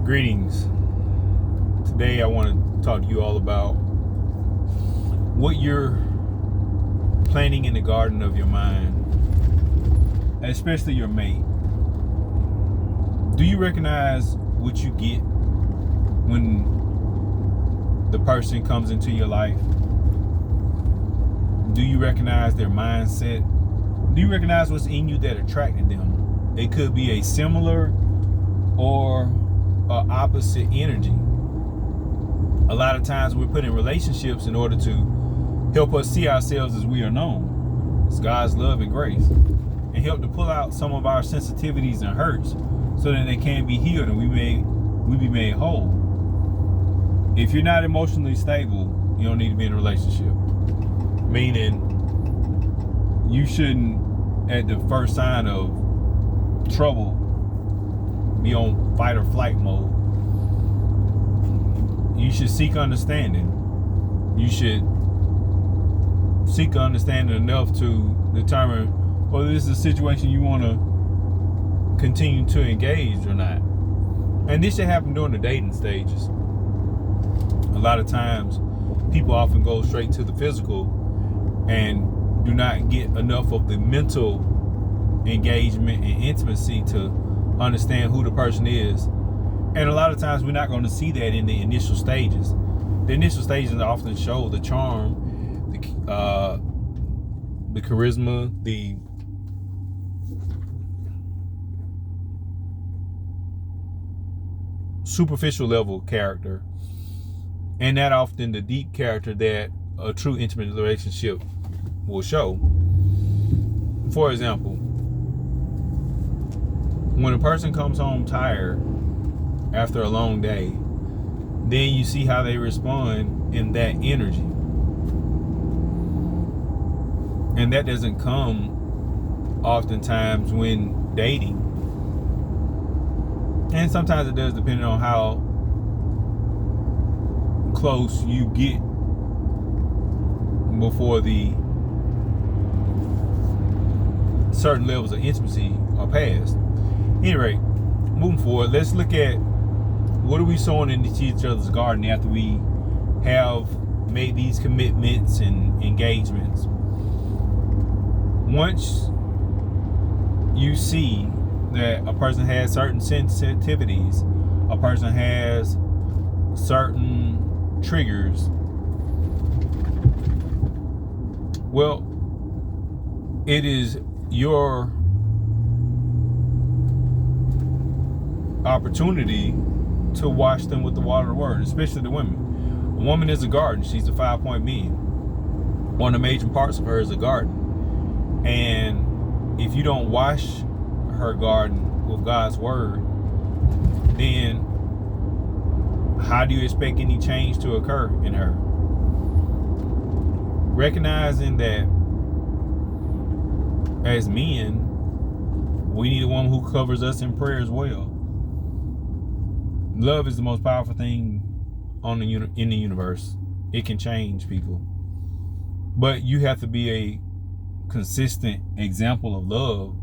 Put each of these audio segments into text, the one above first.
Greetings. Today I want to talk to you all about what you're planting in the garden of your mind, especially your mate. Do you recognize what you get when the person comes into your life? Do you recognize their mindset? Do you recognize what's in you that attracted them? It could be a similar or an opposite energy. A lot of times we're put in relationships in order to help us see ourselves as we are known. It's God's love and grace. And help to pull out some of our sensitivities and hurts so that they can be healed and we be made whole. If you're not emotionally stable, you don't need to be in a relationship. Meaning, you shouldn't, at the first sign of trouble, be on fight or flight mode. You should seek understanding. You should seek understanding enough to determine whether this is a situation you want to continue to engage or not. And this should happen during the dating stages. A lot of times, people often go straight to the physical and do not get enough of the mental engagement and intimacy to understand who the person is. And a lot of times we're not going to see that in the initial stages. The initial stages often show the charm, the charisma, the superficial level character, and that often the deep character that a true intimate relationship will show. For example, when a person comes home tired after a long day, then you see how they respond in that energy. And that doesn't come oftentimes when dating. And sometimes it does, depending on how close you get before the certain levels of intimacy are passed. Anyway, moving forward, let's look at what are we sowing into each other's garden after we have made these commitments and engagements. Once you see that a person has certain sensitivities, a person has certain triggers, well, it is your opportunity to wash them with the water of the word, especially the women. A woman is a garden. She's a 5-point being. One of the major parts of her is a garden. And if you don't wash her garden with God's word, then how do you expect any change to occur in her? Recognizing that as men, we need a woman who covers us in prayer as well. Love is the most powerful thing in the universe. It can change people. But you have to be a consistent example of love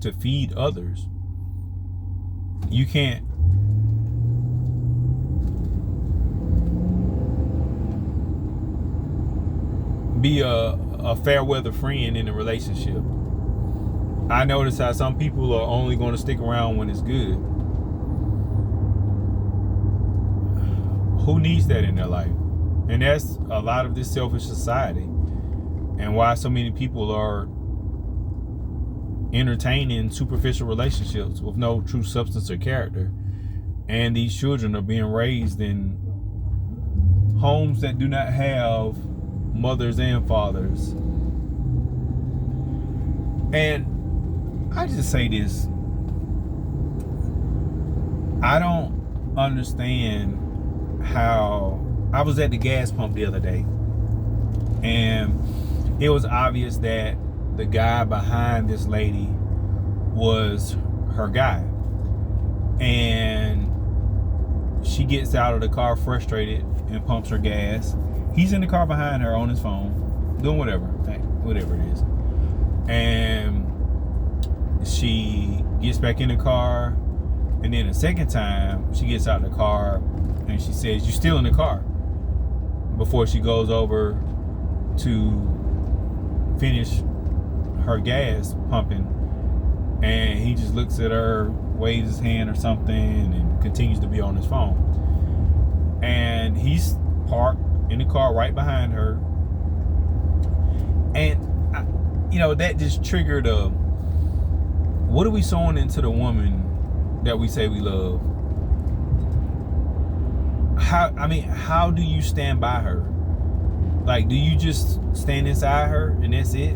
to feed others. You can't be a fair weather friend in a relationship. I notice how some people are only going to stick around when it's good. Who needs that in their life? And that's a lot of this selfish society, and why so many people are entertaining superficial relationships with no true substance or character. And these children are being raised in homes that do not have mothers and fathers. And I just say this, I don't understand how I was at the gas pump the other day, and it was obvious that the guy behind this lady was her guy, and she gets out of the car frustrated and pumps her gas. He's in the car behind her on his phone doing whatever it is, and she gets back in the car, and And then the second time, she gets out of the car and she says, "You still in the car?" Before she goes over to finish her gas pumping. And he just looks at her, waves his hand or something, and continues to be on his phone. And he's parked in the car right behind her. And, that just triggered what are we sowing into the woman that we say we love? How do you stand by her? Like, do you just stand inside her and that's it?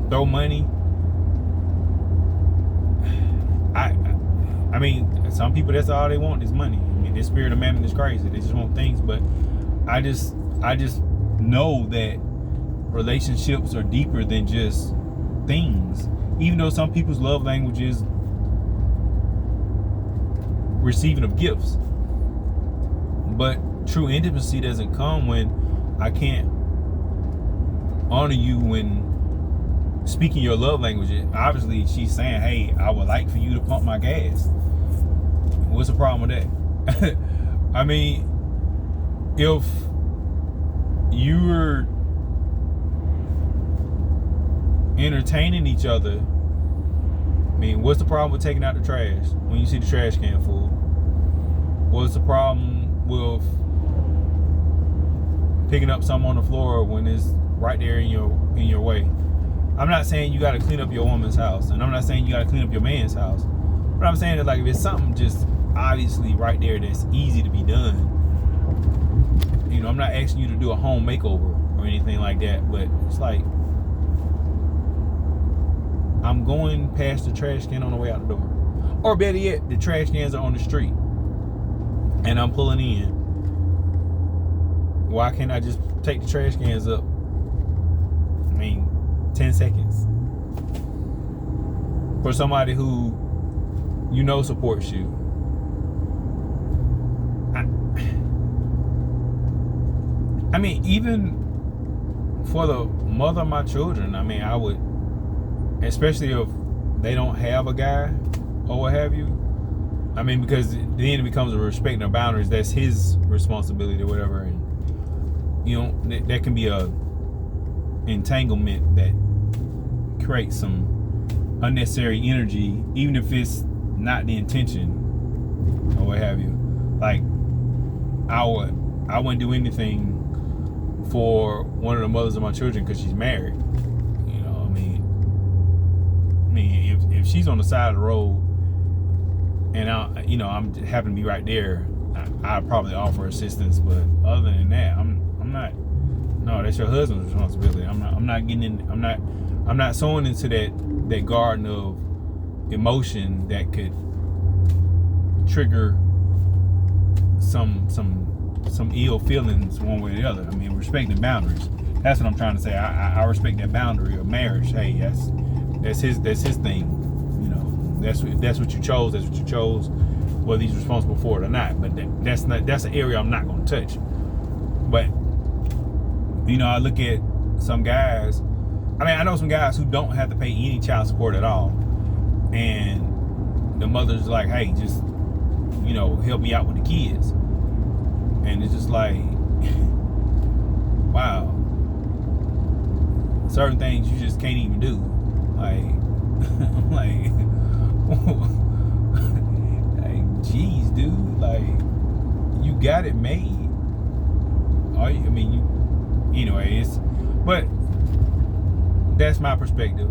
Throw money? Some people, that's all they want is money. This spirit of mammon is crazy. They just want things. But I just know that relationships are deeper than just things. Even though some people's love language is receiving of gifts. But true intimacy doesn't come when I can't honor you when speaking your love language. Obviously, she's saying, "Hey, I would like for you to pump my gas." What's the problem with that? If you're entertaining each other, what's the problem with taking out the trash when you see the trash can full? What's the problem with picking up something on the floor when it's right there in your way? I'm not saying you got to clean up your woman's house, and I'm not saying you got to clean up your man's house. But I'm saying that, like, if it's something just obviously right there that's easy to be done, I'm not asking you to do a home makeover or anything like that, but it's like, I'm going past the trash can on the way out the door. Or better yet, the trash cans are on the street and I'm pulling in. Why can't I just take the trash cans up? 10 seconds. For somebody who supports you. Even for the mother of my children, I would, especially if they don't have a guy or what have you. Because then it becomes a respecting of boundaries. That's his responsibility or whatever. And, that can be a entanglement that creates some unnecessary energy, even if it's not the intention or what have you. Like, I wouldn't do anything for one of the mothers of my children because she's married. If she's on the side of the road and I'm happen to be right there, I'd probably offer assistance. But other than that, I'm not. No, that's your husband's responsibility. I'm not sowing into that garden of emotion that could trigger some ill feelings one way or the other. Respecting boundaries. That's what I'm trying to say. I respect that boundary of marriage. Hey, that's his thing. That's what you chose. That's what you chose. Whether he's responsible for it or not. But that's an area I'm not going to touch. But I look at some guys. I know some guys who don't have to pay any child support at all, and the mother's like, "Hey, just help me out with the kids," and it's just like, wow, certain things you just can't even do. Like, geez, dude, like, you got it made. But that's my perspective.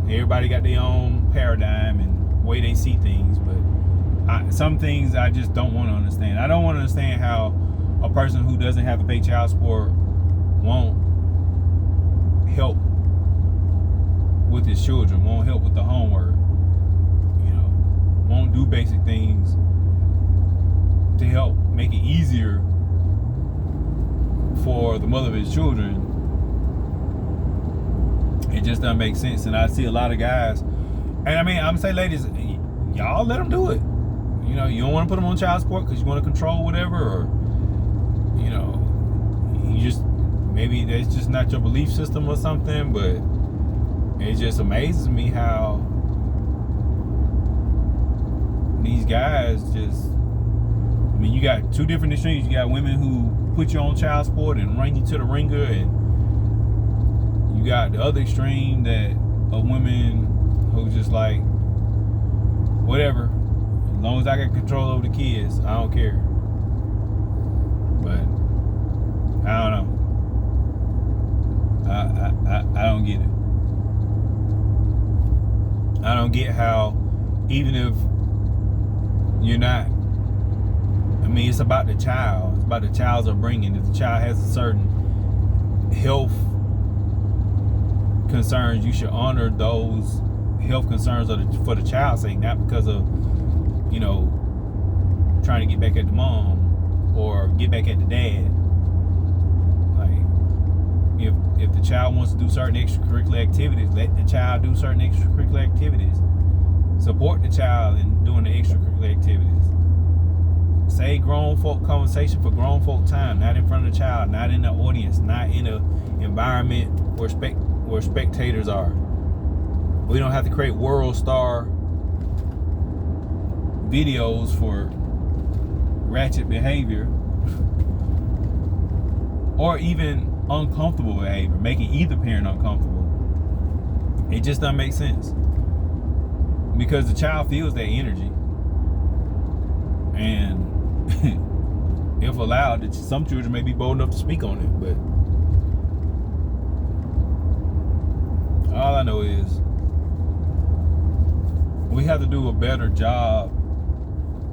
Everybody got their own paradigm and way they see things, but some things I just don't want to understand. I don't want to understand how a person who doesn't have to pay child support won't help with his children, won't help with the homework, won't do basic things to help make it easier for the mother of his children. It just doesn't make sense. And I see a lot of guys, and I'm gonna say, ladies, y'all let them do it. You don't want to put them on child support because you want to control whatever, or you just, maybe that's just not your belief system or something. But it just amazes me how these guys just, I mean, you got two different extremes. You got women who put you on child support and run you to the ringer, and you got the other extreme that of women who just like, whatever, as long as I got control over the kids, I don't care. But I don't know. I don't get it. I don't get how, even if you're not, I mean, it's about the child. It's about the child's upbringing. If the child has a certain health concerns, you should honor those health concerns for the child's sake, not because of, you know, trying to get back at the mom or get back at the dad. Like, if the child wants to do certain extracurricular activities, let the child do certain extracurricular activities. Support the child in doing the extracurricular activities. Say grown folk conversation for grown folk time, not in front of the child, not in the audience, not in an environment where spectators are. We don't have to create world star videos for ratchet behavior or even uncomfortable behavior, making either parent uncomfortable. It just doesn't make sense, because the child feels that energy, and if allowed, some children may be bold enough to speak on it, but all I know is we have to do a better job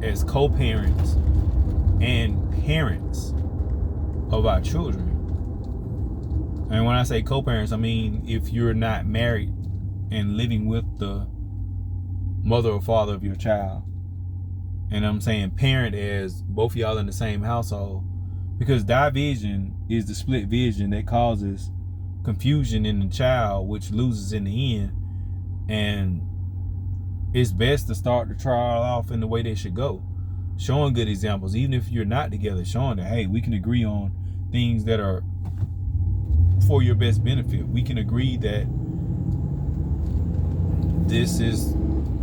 as co-parents and parents of our children. And when I say co-parents, I mean if you're not married and living with the mother or father of your child. And I'm saying parent as both of y'all in the same household, because division is the split vision that causes confusion in the child, which loses in the end. And it's best to start the trial off in the way they should go, showing good examples, even if you're not together, showing that, hey, we can agree on things that are for your best benefit. We can agree that this is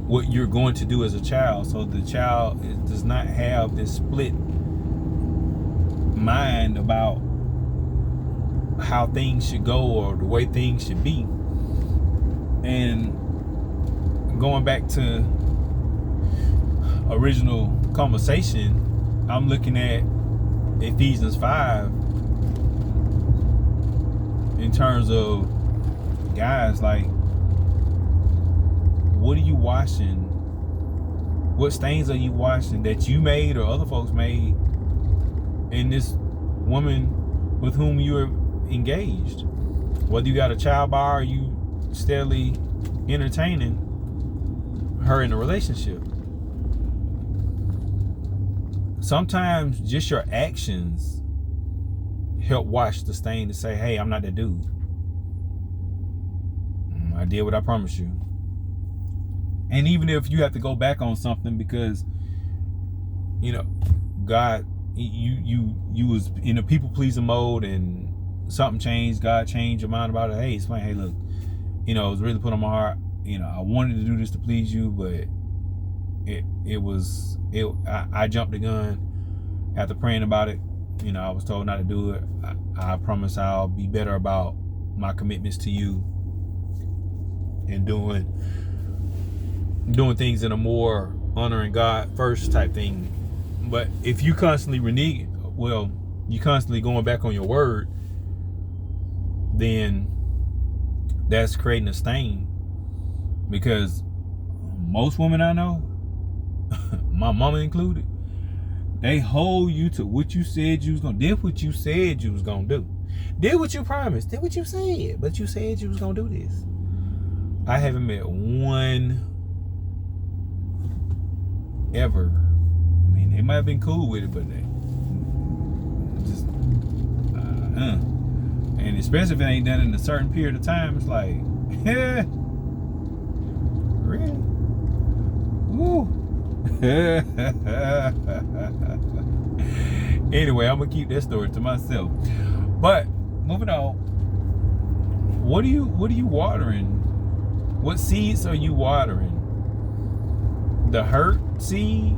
what you're going to do as a child, so the child does not have this split mind about how things should go or the way things should be. And going back to original conversation, I'm looking at Ephesians 5 in terms of, guys, like, what are you washing? What stains are you washing that you made or other folks made in this woman with whom you're engaged? Whether you got a child by or you steadily entertaining her in a relationship. Sometimes just your actions help wash the stain to say, hey, I'm not that dude. I did what I promised you. And even if you have to go back on something because, you know, God, you was in a people pleasing mode and something changed, God changed your mind about it. Hey, explain, hey, look, you know, it was really put on my heart. You know, I wanted to do this to please you, but I jumped the gun after praying about it. You know, I was told not to do it. I promise I'll be better about my commitments to you and doing things in a more honoring God first type thing. But if you constantly renege, well, you constantly going back on your word, then that's creating a stain. Because most women I know, my mama included, they hold you to what you said you was gonna do. Did what you said you was gonna do. Did what you promised. Did what you said. But you said you was gonna do this. I haven't met one ever. I mean, they might have been cool with it, but they just and especially if it ain't done in a certain period of time, it's like, yeah, really? Woo. Anyway, I'm gonna keep that story to myself. But moving on, what are you watering? What seeds are you watering? The hurt seed,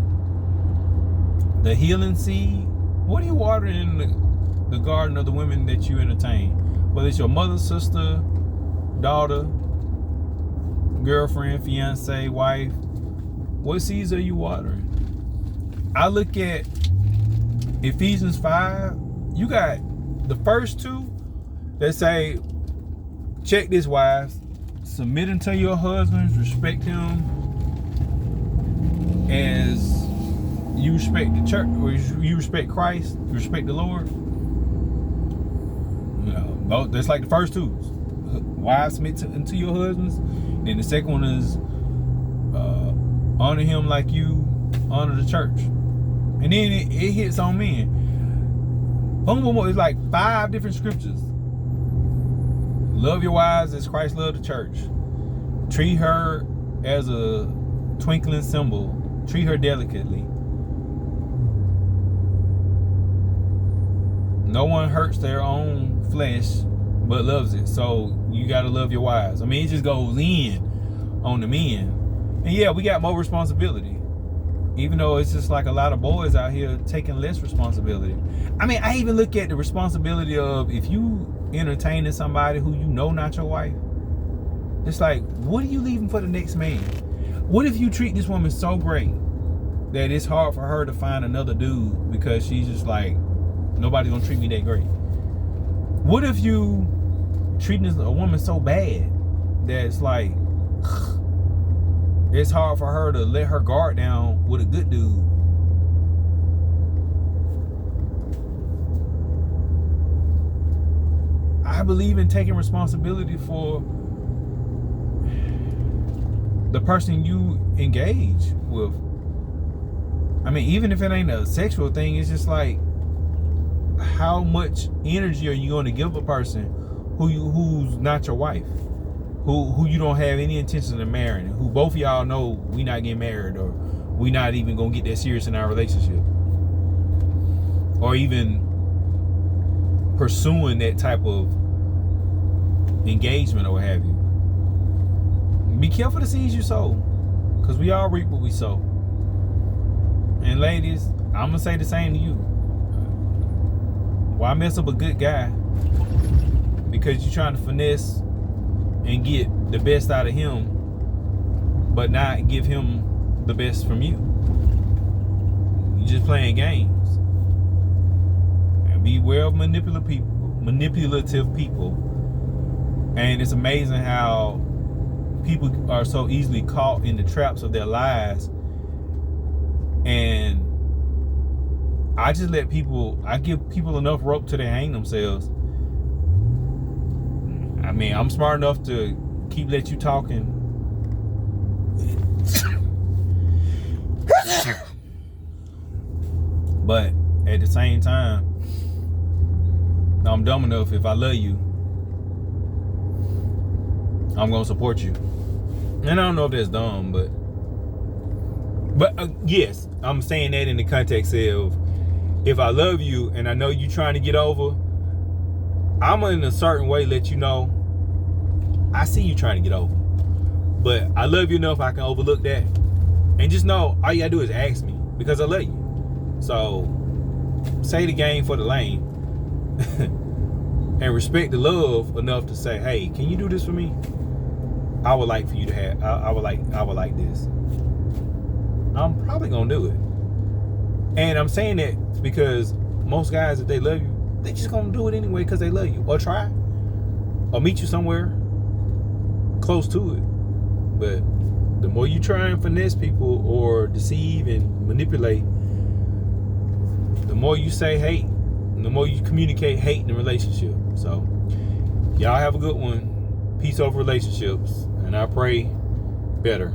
the healing seed, what are you watering in the garden of the women that you entertain? Whether it's your mother, sister, daughter, girlfriend, fiance, wife, what seeds are you watering? I look at Ephesians 5. You got the first two that say, check this, wives, submit unto your husbands, respect him as you respect the church, or you respect Christ, you respect the Lord. You know, that's like the first two. Wives, submit unto your husbands. And the second one is honor him like you honor the church. And then it hits on men. Boom, boom, boom. It's like 5 different scriptures. Love your wives as Christ loved the church. Treat her as a twinkling symbol. Treat her delicately. No one hurts their own flesh but loves it. So you got to love your wives. I mean, it just goes in on the men. And yeah, we got more responsibility. Even though it's just like a lot of boys out here taking less responsibility. I mean, I even look at the responsibility of if you entertaining somebody who you know not your wife. It's like, what are you leaving for the next man? What if you treat this woman so great that it's hard for her to find another dude because she's just like, nobody's gonna treat me that great? What if you treating a woman so bad that it's like, it's hard for her to let her guard down with a good dude? I believe in taking responsibility for the person you engage with. I mean, even if it ain't a sexual thing, it's just like, how much energy are you going to give a person who's not your wife, who you don't have any intention of marrying, who both of y'all know we not getting married, or we not even gonna get that serious in our relationship, or even pursuing that type of engagement or what have you? Be careful the seeds you sow, because we all reap what we sow. And ladies, I'm gonna say the same to you. Why mess up a good guy because you're trying to finesse and get the best out of him, but not give him the best from you? You're just playing games. And beware of manipulative people. And it's amazing how people are so easily caught in the traps of their lies. And I just I give people enough rope till they hang themselves. I mean, I'm smart enough to let you talking. But at the same time, I'm dumb enough, if I love you, I'm gonna support you. And I don't know if that's dumb, but yes, I'm saying that in the context of, if I love you and I know you trying to get over, I'm in a certain way let you know, I see you trying to get over, but I love you enough I can overlook that. And just know, all you gotta do is ask me, because I love you. So say the game for the lane and respect the love enough to say, hey, can you do this for me? I would like for you to have, I would like this. I'm probably gonna do it. And I'm saying that because most guys, if they love you, they just gonna do it anyway because they love you, or try, or meet you somewhere close to it. But the more you try and finesse people or deceive and manipulate, the more you say hate, and the more you communicate hate in the relationship. So y'all have a good one. Peace over relationships, and I pray better.